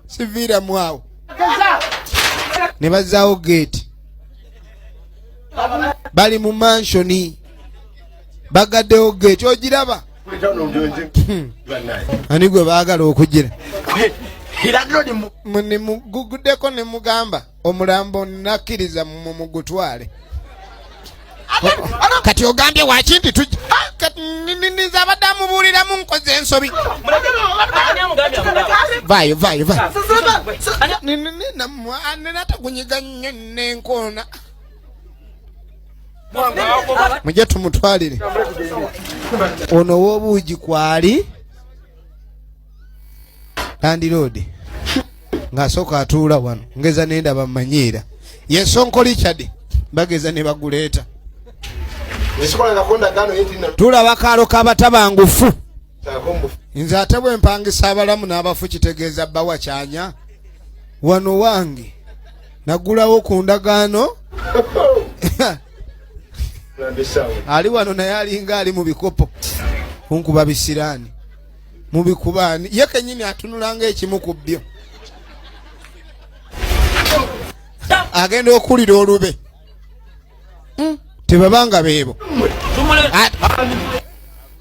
sivira mwao ne bazaawo gate bali mu mansioni bagaddewo gate ogiraba ani gwe baagala okugira ne muguguddeko ne mugamba omulambo nakkiriza mugutwale kati ogambye wakinti nza abadde amubuuliramu nkoze ensobi vayo natakunyiga nnyo nenkoona mujje tumutwalire ono w'obuugi kwali landiroodi ng'asooka atuula wano ngeza nendaba mmanyiira yensonko Richard bageza ne baguleeta tulaba Akaalo k'abatabangufu nze ate bwe mpangisa abalamu n'abafu kitegeeza bbawa kyanya wano wange nagulawo ku ndagaano ali wano naye alinga ali mu bikopo kunkuba bisiraani mu bikubaani ye kennyini atunulanga ekimu ku byo agenda okulira olube tebabanga beebo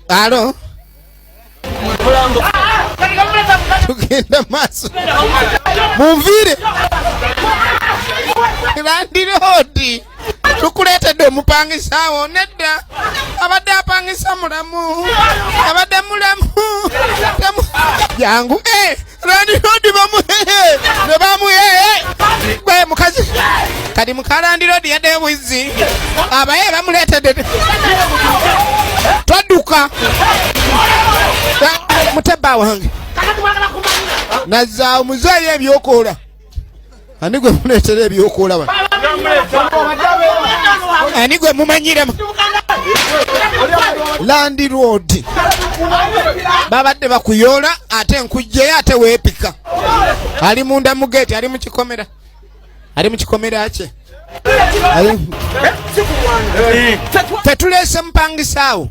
alo tugenda maaso munviire landiroodi tukuleetedde omupangisaawo nedda abadde apangisa mulamu abadde mulamu jangu landiroodi bamuhehe ne bamuhehe gwe mukazi kati muka landiroodi yadde bwizi abaye bamuleetedde twadduka mutebba wange nazza omuzeeyo ebyokoola ani gwe muleetera ebyokoola wano ani gwe mumanyiramu landiroodi babadde bakuyoola ate nkujjeyo ate weepika ali munda mu geeti ali mu kikomera kye tetuleese mupangisaawo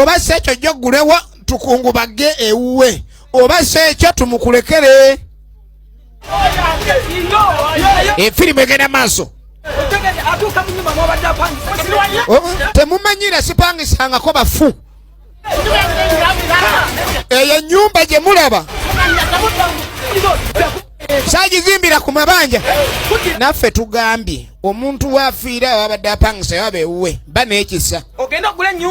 oba si ekyo jjo gulewo tukungubage ewuwe oba si ekyo tumukulekere efirimu egenda maaso temumanyira sipangisangako bafu eyo ennyumba gye mulaba saagizimbira ku mabanja naffe tugambye omuntu waafiira wabadde apangisa yaba ewuwe ba n'ekisa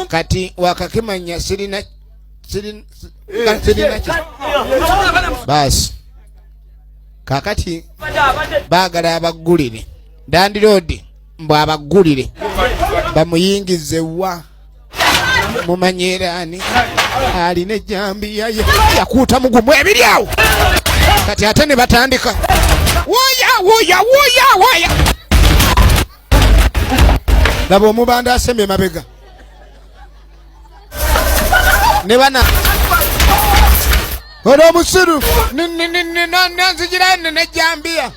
kati wakakimanya sirina baasi kakati baagala abaggulire landiroodi mbw abaggulire bamuyingize wa mumanyeraani alina ejjambiya yakuuta mugumu ebiri awo kati ate ne batandika woya laba omubanda asemye mabega ne bana ono omusiru nanzijira nejjambiya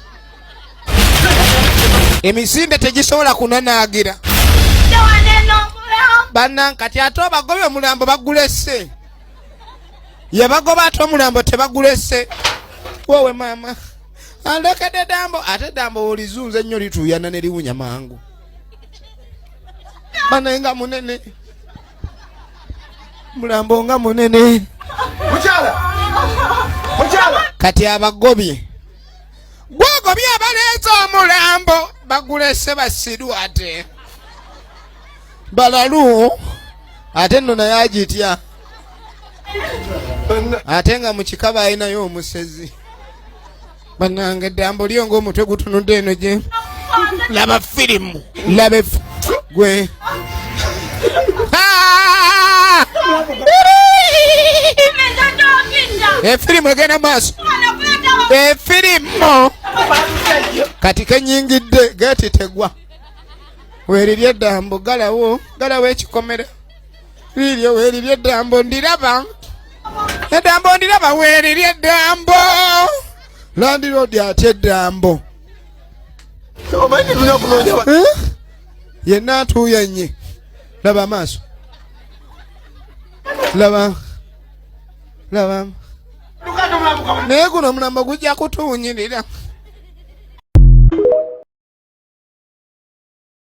emisinde tegisobola kunanaagira bannange kati ate obagobye omulambo bagulese yabagoba ate omulambo tebagulese wowe maama andekedde dambo ate dambo olizunze ennyo lituuyana ne liwunya mangu banaye nga munene mulambo nga munene kati abagobye gwogobye abaleeza omulambo bagulese basiru ate balalu ate nno naye agitya ate nga mu kikaba alinayo omusezi bannange eddambo lyo ng'omutwe gutunudde eno gye laba firimu laba gwe efirimu egenda maaso efirimu kati kenyingidde geeti tegwa weerirye eddambo galawo ekikomera liiryo weerirye eddambo ndiraba weerirye eddambo landiroodi ate eddambo yenna atuuya nnye laba maaso laba naye guno omulambo gujja kutuunyirira.